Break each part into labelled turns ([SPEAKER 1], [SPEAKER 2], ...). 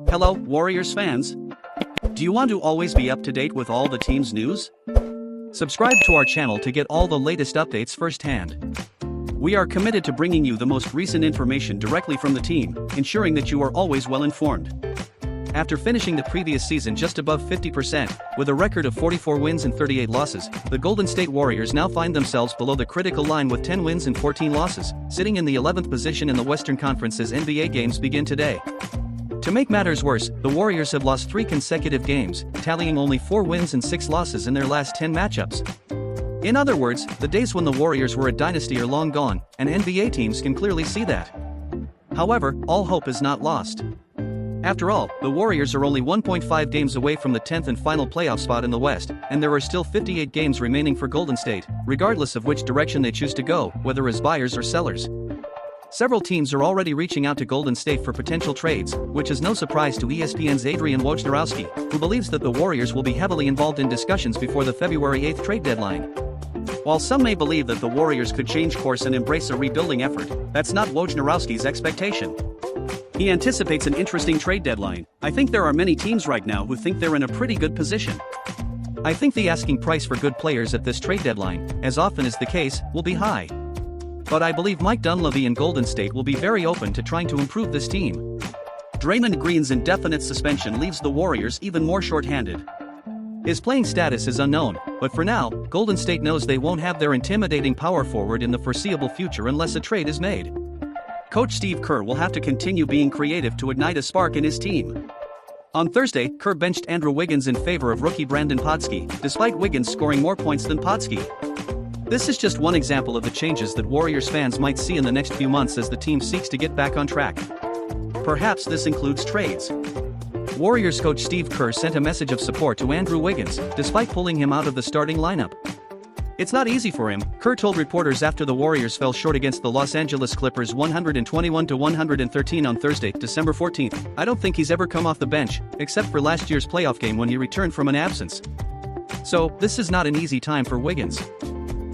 [SPEAKER 1] Hello, Warriors fans. Do you want to always be up to date with all the team's news? Subscribe to our channel to get all the latest updates firsthand. We are committed to bringing you the most recent information directly from the team, ensuring that you are always well informed. After finishing the previous season just above 50%, with a record of 44 wins and 38 losses, the Golden State Warriors now find themselves below the critical line with 10 wins and 14 losses, sitting in the 11th position in the Western Conference as NBA games begin today. To make matters worse, the Warriors have lost 3 consecutive games, tallying only 4 wins and 6 losses in their last 10 matchups. In other words, the days when the Warriors were a dynasty are long gone, and NBA teams can clearly see that. However, all hope is not lost. After all, the Warriors are only 1.5 games away from the 10th and final playoff spot in the West, and there are still 58 games remaining for Golden State, regardless of which direction they choose to go, whether as buyers or sellers. Several teams are already reaching out to Golden State for potential trades, which is no surprise to ESPN's Adrian Wojnarowski, who believes that the Warriors will be heavily involved in discussions before the February 8th trade deadline. While some may believe that the Warriors could change course and embrace a rebuilding effort, that's not Wojnarowski's expectation. He anticipates an interesting trade deadline. I think there are many teams right now who think they're in a pretty good position. I think the asking price for good players at this trade deadline, as often is the case, will be high. But I believe Mike Dunleavy and Golden State will be very open to trying to improve this team. Draymond Green's indefinite suspension leaves the Warriors even more short-handed. His playing status is unknown, but for now, Golden State knows they won't have their intimidating power forward in the foreseeable future unless a trade is made. Coach Steve Kerr will have to continue being creative to ignite a spark in his team. On Thursday, Kerr benched Andrew Wiggins in favor of rookie Brandon Podski, despite Wiggins scoring more points than Podski. This is just one example of the changes that Warriors fans might see in the next few months as the team seeks to get back on track. Perhaps this includes trades. Warriors coach Steve Kerr sent a message of support to Andrew Wiggins, despite pulling him out of the starting lineup. It's not easy for him, Kerr told reporters after the Warriors fell short against the Los Angeles Clippers 121-113 on Thursday, December 14th. I don't think he's ever come off the bench, except for last year's playoff game when he returned from an absence. So, this is not an easy time for Wiggins.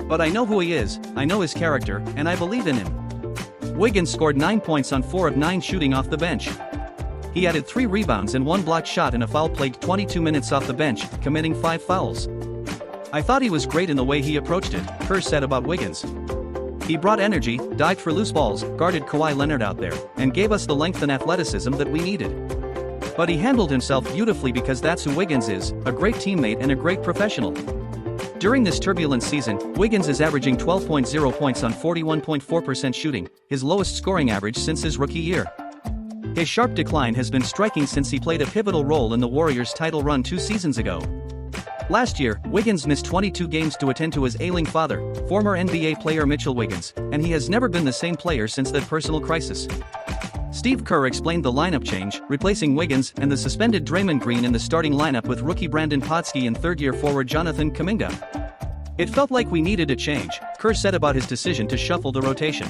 [SPEAKER 1] But I know who he is, I know his character, and I believe in him. Wiggins scored 9 points on 4 of 9 shooting off the bench. He added 3 rebounds and 1 blocked shot in a foul-plagued 22 minutes off the bench, committing 5 fouls. I thought he was great in the way he approached it, Kerr said about Wiggins. He brought energy, dived for loose balls, guarded Kawhi Leonard out there, and gave us the length and athleticism that we needed. But he handled himself beautifully because that's who Wiggins is, a great teammate and a great professional. During this turbulent season, Wiggins is averaging 12.0 points on 41.4% shooting, his lowest scoring average since his rookie year. His sharp decline has been striking since he played a pivotal role in the Warriors' title run 2 seasons ago. Last year, Wiggins missed 22 games to attend to his ailing father, former NBA player Mitchell Wiggins, and he has never been the same player since that personal crisis. Steve Kerr explained the lineup change, replacing Wiggins and the suspended Draymond Green in the starting lineup with rookie Brandon Podski and third-year forward Jonathan Kuminga. It felt like we needed a change, Kerr said about his decision to shuffle the rotation.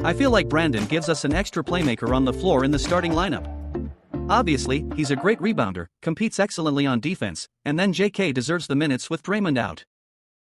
[SPEAKER 1] I feel like Brandon gives us an extra playmaker on the floor in the starting lineup. Obviously, he's a great rebounder, competes excellently on defense, and then JK deserves the minutes with Draymond out.